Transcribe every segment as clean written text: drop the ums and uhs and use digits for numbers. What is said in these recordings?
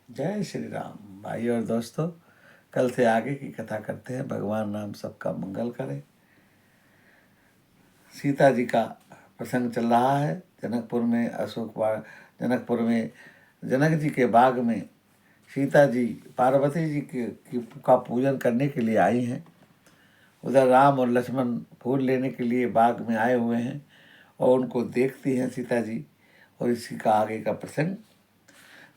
जय श्री राम। भाई और दोस्तों, कल से आगे की कथा करते हैं। भगवान राम सबका मंगल करे। सीता जी का प्रसंग चल रहा है। जनकपुर में जनकपुर में जनक जी के बाग में सीता जी पार्वती जी का पूजन करने के लिए आई हैं। उधर राम और लक्ष्मण फूल लेने के लिए बाग में आए हुए हैं और उनको देखती हैं सीता जी। और इसी का आगे का प्रसंग।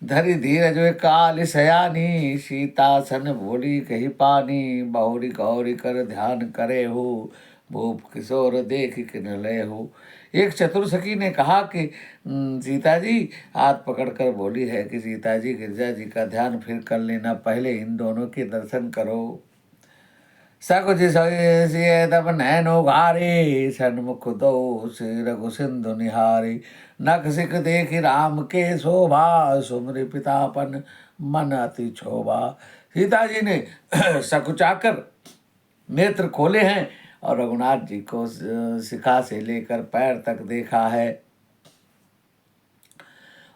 धरि धीरज काल सयानी, सीता सन भोली कही पानी। बहुरी गौरी कर ध्यान करे हो, भूप किशोर देख किन लय हो। एक चतुर सखी ने कहा कि सीता जी हाथ पकड़कर बोली है कि सीता जी गिरजा जी का ध्यान फिर कर लेना, पहले इन दोनों के दर्शन करो। सकुच सिय तब नैन उघारे, सन्मुख दो से रघु सिंधु निहारे। नख सिख देख राम के शोभा, सुमरि पितापन मन अति क्षोभा। सीता जी ने सकुचाकर नेत्र खोले हैं और रघुनाथ जी को शिखा से लेकर पैर तक देखा है।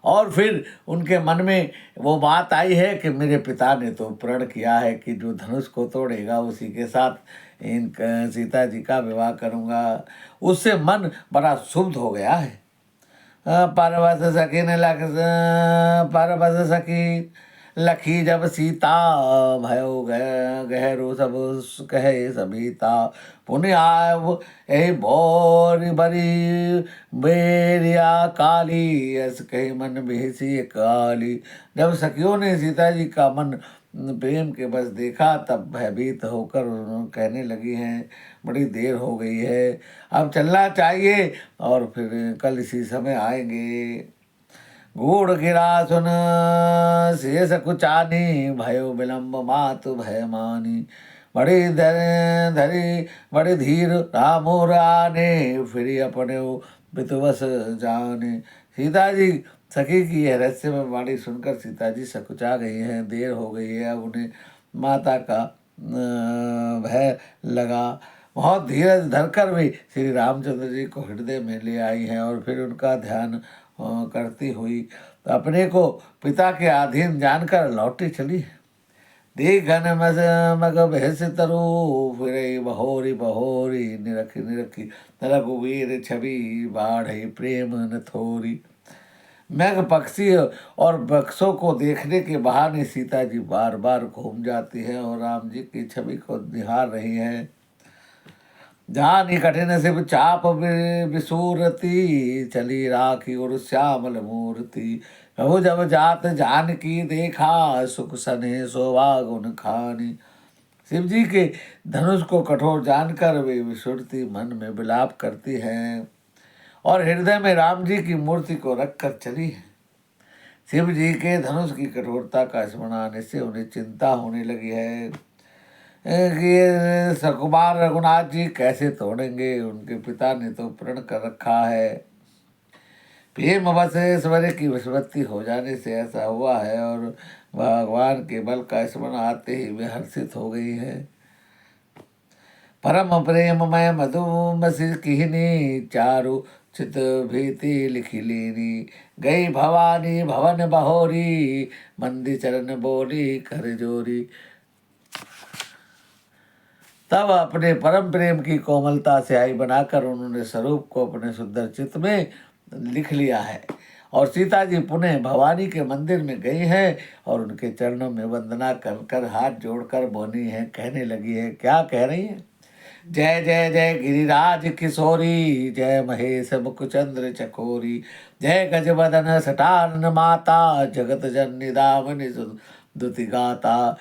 और फिर उनके मन में वो बात आई है कि मेरे पिता ने तो प्रण किया है कि जो धनुष को तोड़ेगा उसी के साथ इन सीता जी का विवाह करूँगा। उससे मन बड़ा क्षुब्ध हो गया है। परबस सखी ने परबस सखी लखी जब सीता, भयो गहरो सब कहे सभीता। पुण्य आव ए भोर बरी बेरिया काली, अस कही मन बेसी काली। जब सखियों ने सीता जी का मन प्रेम के बस देखा, तब भयभीत होकर कहने लगी हैं बड़ी देर हो गई है, अब चलना चाहिए और फिर कल इसी समय आएंगे। गूढ़ गिरा सुन शेष कुचानी, भयो विलम्ब मातु भय मानी। बड़ी धरी बड़ी धीर रामो राने, फिर अपने पितुवस जाने। सीता जी सखी की यह रहस्य में वाणी सुनकर सीता जी सकुचा गई हैं। देर हो गई है, अब उन्हें माता का भय लगा। बहुत धीरज धरकर भी श्री रामचंद्र जी को हृदय में ले आई हैं और फिर उनका ध्यान करती हुई अपने को पिता के अधीन जानकर लौटी चली। देखन मग भैस तरु, फिर बहोरी बहोरी। निरखी निरखी रघुवीर छवि, बाढ़ प्रेम न थोरी। मेघ पक्षी और वृक्षों को देखने के बहाने सीता जी बार बार घूम जाती हैं और राम जी की छवि को निहार रही हैं। जानी कठिन शिव चाप विसूरती, चली राखी और श्यामल मूर्ति। प्रभु जब जात जानकी देखा, सुख सने शोभा गुण खानी। शिव जी के धनुष को कठोर जानकर वे विसुरती मन में विलाप करती हैं और हृदय में राम जी की मूर्ति को रखकर चली है। शिव जी के धनुष की कठोरता का स्मरण आने से उन्हें चिंता होने लगी है कि ये सकुमार रघुनाथ जी कैसे तोड़ेंगे, उनके पिता ने तो प्रण कर रखा है। प्रेम बस ईश्वर की विस्मृति हो जाने से ऐसा हुआ है और भगवान के बल का स्मरण आते ही वे हर्षित हो गई है। परम प्रेममय मधुमसी किहनी, चारु चित भीति लिखी लीनी। गई भवानी भवन बहोरी, मंदी चरण बोली कर जोरी। तब अपने परम प्रेम की कोमलता से आई बनाकर उन्होंने स्वरूप को अपने सुंदर चित्त में लिख लिया है और सीता जी पुनः भवानी के मंदिर में गई हैं और उनके चरणों में वंदना कर कर हाथ जोड़कर बोनी है, कहने लगी है। क्या कह रही है? जय जय जय गिरिराज किशोरी, जय महेश मुकुचंद्र चकोरी। जय गजबदन सटान माता, जगत जननी दामनी दुति गाता।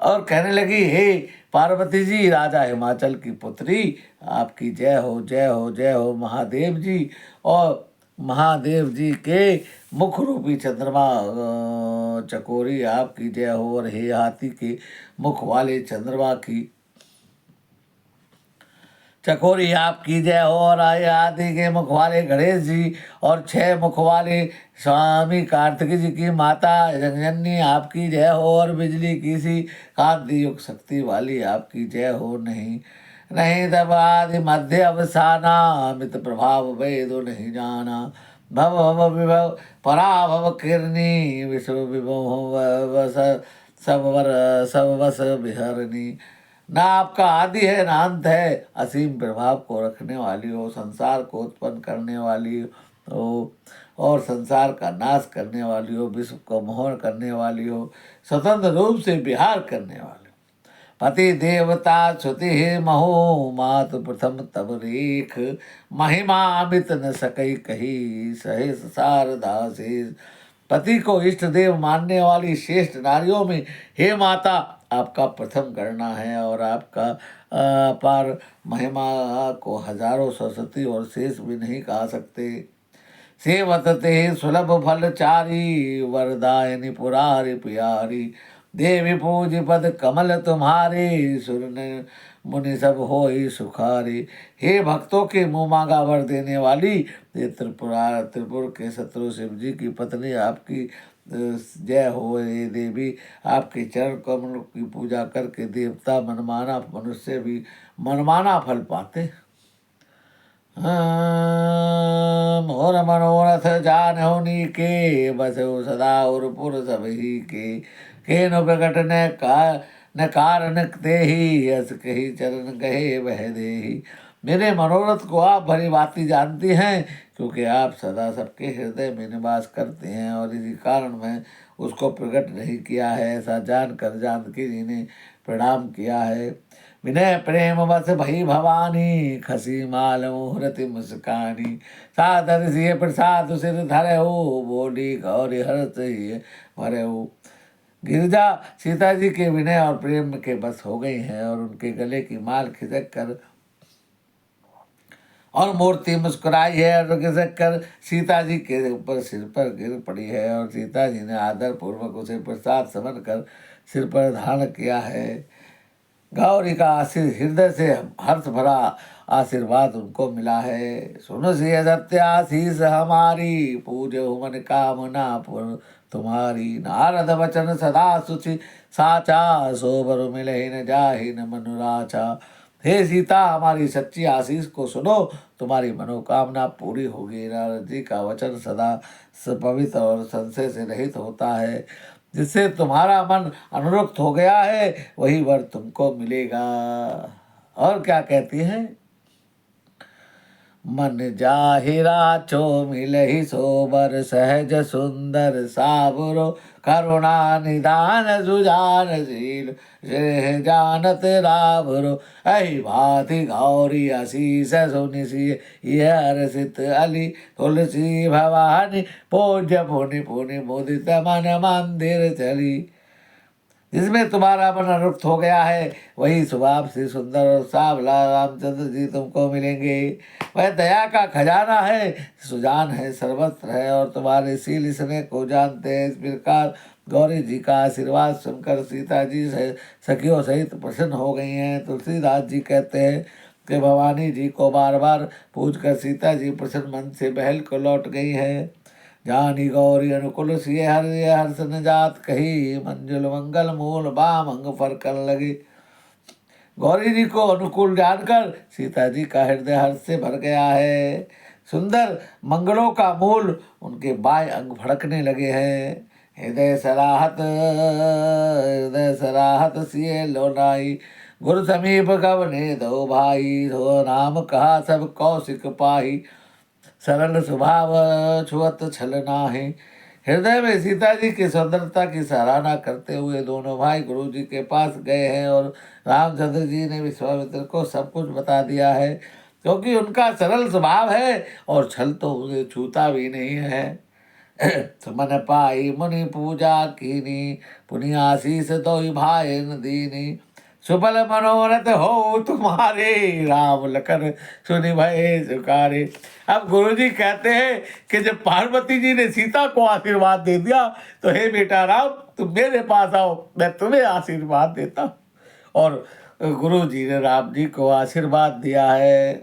और कहने लगी, हे पार्वती जी, राजा हिमाचल की पुत्री, आपकी जय हो जय हो जय हो। महादेव जी और महादेव जी के मुख रूपी चंद्रमा चकोरी, आपकी जय हो। और हे हाथी के मुख वाले चंद्रमा की चकोरी, आपकी जय हो। और आए हाथी के मुख वाले गणेश जी और 6 मुख वाले स्वामी कार्तिक जी की माता जगजननी, आपकी जय हो। और बिजली की सी कांति युक्त शक्ति वाली, आपकी जय हो। नहीं नहीं तब आदि मध्य अवसाना, मित प्रभाव वेदो नहीं जाना। भव भव विभव पराभव किरणी विश्व विभव वस सब वस विहरणी। ना आपका आदि है ना अंत है, असीम प्रभाव को रखने वाली हो, संसार को उत्पन्न करने वाली हो और संसार का नाश करने वाली हो, विश्व को मोहन करने वाली हो, स्वतंत्र रूप से विहार करने वाली हो। पति देवता श्रुति महो मात प्रथम तब रेख, महिमा अमित न सकई कही सहेस शारदा शेष। पति को इष्ट देव मानने वाली श्रेष्ठ नारियों में हे माता आपका प्रथम करना है, और आपका पार महिमा को हजारों सरस्वती और शेष भी नहीं कहा सकते। सेवत ते सुलभ फल चारी, वरदायनि पुरारी प्यारी। देवी पूज पद कमल तुम्हारे, सुर ने मुनि सब होई सुखारी। हे भक्तों के मुँह मांगा वर देने वाली, ये त्रिपुर के शत्रु शिव जी की पत्नी आपकी जय हो। हे देवी, आपके चरण कमल की पूजा करके देवता मनमाना मनुष्य भी मनमाना फल पाते। मोर मनोरथ जान होनी के, बसो सदा उर्पुर सब ही के नो प्रकट न कारण ते ही, हस कही चरण गहे वह दे। मेरे मनोरथ को आप भली भांति जानती हैं, क्योंकि आप सदा सबके हृदय में निवास करते हैं, और इसी कारण मैं उसको प्रकट नहीं किया है। ऐसा जानकर जानकी जी ने प्रणाम किया है। विनय प्रेम बस भई भवानी, खसी माल मुहूर्ति मुस्कानी। सादर सिय प्रसाद सिर धरे हो, बोली गौरी हरत भरे हो। गिरिजा सीता जी के विनय और प्रेम के बस हो गई हैं, और उनके गले की माल खिसक कर और मूर्ति मुस्कुराई है, और खिसक कर सीता जी के ऊपर सिर पर गिर पड़ी है, और सीता जी ने आदर पूर्वक उसे प्रसाद समझ कर सिर पर धारण किया है। गौरी का हृदय से हर्ष भरा आशीर्वाद उनको मिला है। सुनो सी सत्याशीष हमारी, पूजो मन कामना पुर तुम्हारी। नारद वचन सदा सुचि साचा, सोबर मिले न जाहि न मनुराचा। हे सीता, हमारी सच्ची आशीष को सुनो, तुम्हारी मनोकामना पूरी होगी। नारद जी का वचन सदा पवित्र और संशय से रहित होता है। जिससे तुम्हारा मन अनुरक्त हो गया है, वही वर तुमको मिलेगा। और क्या कहती है? मन जाहिरा चो मिलहि सोबर, सहज सुंदर साबुरो। करुणा निदान सुजानशील, श्रेह जानत राबुरो। ऐ भांति गौरी आशीष सुनिसि, यह हर्षित अली तुलसी भवानी। पूज्य पुनि पुनि मुदित मन मंदिर चली। जिसमें तुम्हारा मन अनुरक्त हो गया है, वही स्वभाव से सुंदर और सावला रामचंद्र जी तुमको मिलेंगे। वह दया का खजाना है, सुजान है, सर्वत्र है, और तुम्हारे शील स्नेह को जानते हैं। इस प्रकार गौरी जी का आशीर्वाद सुनकर सीता जी सखियों सहित प्रसन्न हो गई हैं। तुलसीदास जी कहते हैं कि भवानी जी को बार बार पूछ कर सीता जी प्रसन्न मन से बहल को लौट गई हैं। जानी गौरी अनुकूल सिय हर्ष न जात कही, मंजुल मंगल मूल बामंग फरकन लगे। गौरी जी को अनुकूल जानकर सीता जी का हृदय हर्ष से भर गया है। सुंदर मंगलों का मूल उनके बाएं अंग भड़कने लगे हैं। हृदय सराहत सिए लोनाई, गुरु समीप गवने दो भाई। हो नाम कहा सब कौशिक पाही, सरल स्वभाव छुअत छल नाहि। हृदय में सीता जी की सुंदरता की सराहना करते हुए दोनों भाई गुरु जी के पास गए हैं, और रामचंद्र जी ने विश्वामित्र को सब कुछ बता दिया है, क्योंकि उनका सरल स्वभाव है और छल तो उसे छूता भी नहीं है। सुमन पाई मुनि पूजा कीनी, पुनि आशीष दो भाई दीनी। सुबल मनोरथ हो तुम्हारे, राम लखन सुनि भय सुखारे। अब गुरुजी कहते हैं कि जब पार्वती जी ने सीता को आशीर्वाद दे दिया, तो हे बेटा राम, तुम मेरे पास आओ, मैं तुम्हें आशीर्वाद देता। और गुरु जी ने राम जी को आशीर्वाद दिया है।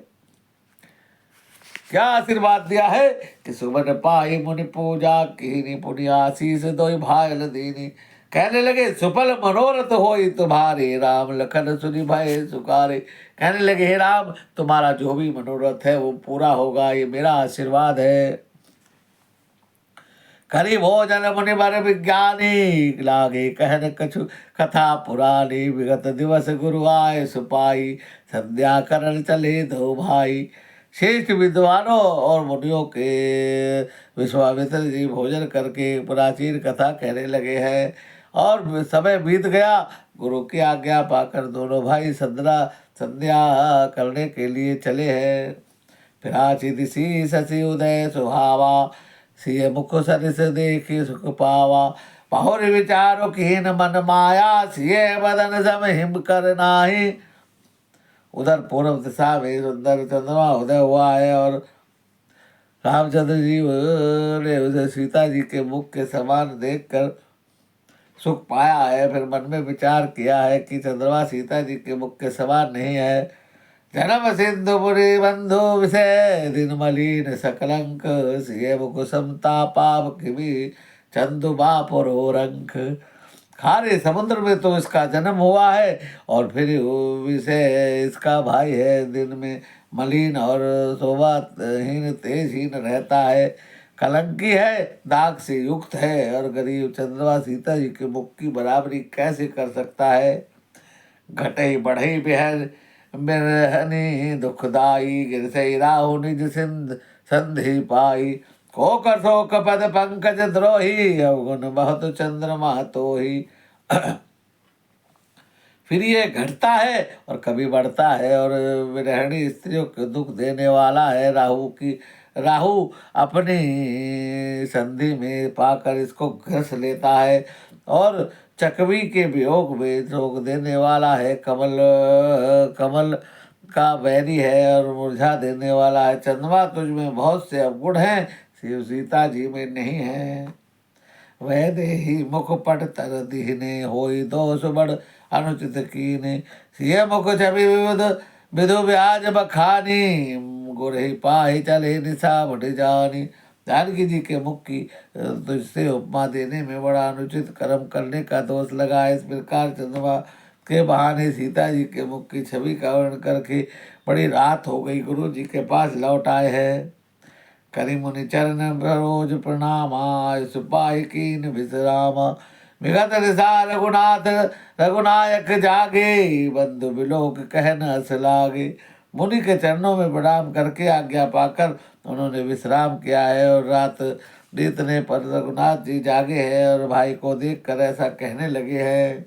क्या आशीर्वाद दिया है कि सुमन पाई मुनि पूजा कीनी, पुनि आशीष दो भाई दीनी। कहने लगे सुफल मनोरथ होई तुम्हारे, राम लखन सुनि भय सुखारे। कहने लगे हे राम, तुम्हारा जो भी मनोरथ है वो पूरा होगा, ये मेरा आशीर्वाद है। करी भोजन मुनि बर विज्ञानी, लागे कहन कछु कथा पुरानी। विगत दिवस गुरु आए सुपाई, संध्या करण चले दो भाई। श्रेष्ठ विद्वानों और मुनियों के विश्वामित्र जी भोजन करके प्राचीन कथा कहने लगे हैं। और समय बीत गया, गुरु की आज्ञा पाकर दोनों भाई संध्या करने के लिए चले हैं। फिर आचित सी शशि उदय सुहावा, सिय मुख सरिस देखी सुख पावा। बहुर विचारो कीन मन माया, सिय बदन सम हिम कर नाही। उधर पूर्व दिशा में सुंदर चंद्रमा उदय हुआ है और रामचंद्र जी ने उसे सीता जी के मुख के समान देखकर सुख पाया है। फिर मन में विचार किया है कि चंद्रमा सीता जी के मुख के समान नहीं है। जन्म सिंधु पुरी बंधु विषय, दिन मलिन सकलंक। सिय मुख समता पाप किबी, चंदु बापुरो रंक। खारे समुद्र में तो इसका जन्म हुआ है और फिर विषय इसका भाई है। दिन में मलिन और शोभाहीन तेजहीन रहता है, कलंकी है, दाग से युक्त है। और गरीब चंद्रमा सीता जी के मुख की बराबरी कैसे कर सकता है। घटई बढ़ई बिहर बिरहनी दुखदाई, गिरसई राहु निज सिंध संधि पाई। को शोक पद पंकज द्रोही, अवगुण बहुत चंद्रमा तो ही। फिर ये घटता है और कभी बढ़ता है और विरहणी स्त्रियों को दुख देने वाला है। राहु अपनी संधि में पाकर इसको घस लेता है और चकवी के वियोग में रोक देने वाला है। कमल का बैरी है और मुरझा देने वाला है। चंद्रमा तुझ में बहुत से अवगुण हैं, शिव सीता जी में नहीं है। वह देही मुख पट तर दीने, होई दोष बड़ अनुचित कीने। सिय मुख छवि विविध विधु ब्याज बखानी, गुरहि पाहि चले निशा बट जानी। जानकी जी के मुख की तुझसे उपमा देने में बड़ा अनुचित कर्म करने का दोष लगा। इस प्रकार चंद्रमा के बहाने सीता जी के मुख की छवि का वर्णन करके बड़ी रात हो गई, गुरु जी के पास लौट आए हैं। करि मुनि चरण रोज प्रणामा, सुपाहि कीन विश्रामा। विगत दिशा रघुनाथ रघुनायक जागे, बंधु बिलोक कहन हस लागे। मुनि के चरणों में प्रणाम करके आज्ञा पाकर उन्होंने विश्राम किया है और रात बीतने पर रघुनाथ जी जागे हैं और भाई को देखकर ऐसा कहने लगे हैं।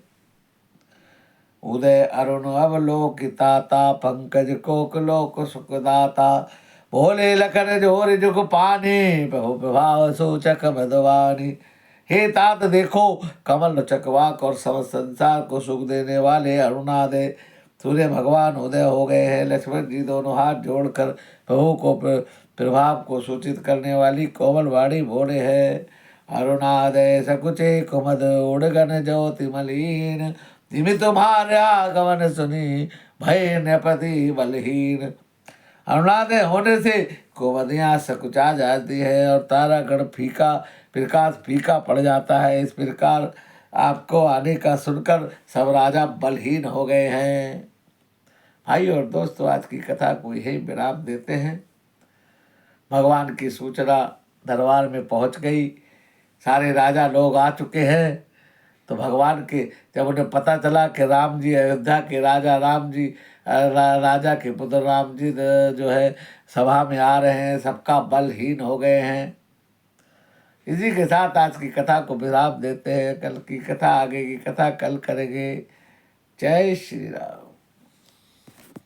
उदय अरुण अवलोकिताता, पंकज कोकलोक सुखदाता। भोले लखन जोर जुग पानी, प्रभु प्रभाव सूचक मधुवानी। हे तात देखो, कमल चकवाक और समस्त संसार को सुख देने वाले अरुणादय सूर्य भगवान उदय हो गए हैं। लक्ष्मण जी दोनों हाथ जोड़कर प्रभु को प्रभाव को सूचित करने वाली कोमल वाणी बोले हैं। अरुणादय सकुचे कुमद, उड़गन ज्योति मलिन। जिमि तुम्हारा गमन सुनी, भय नृपति बलहीन। अरुणादय होने से कोमदियाँ सकुचा जाती है और तारागण प्रकाश फीका पड़ जाता है। इस प्रकार आपको आने का सुनकर सब राजा बलहीन हो गए हैं। भाई और दोस्तों, आज की कथा को यही विराम देते हैं। भगवान की सूचना दरबार में पहुंच गई, सारे राजा लोग आ चुके हैं। तो भगवान के जब उन्हें पता चला कि राम जी अयोध्या के राजा राम जी राजा के पुत्र राम जी जो है सभा में आ रहे हैं, सबका बलहीन हो गए हैं। इसी के साथ आज की कथा को विराम देते हैं। कल की कथा, आगे की कथा कल करेंगे। जय श्री राम।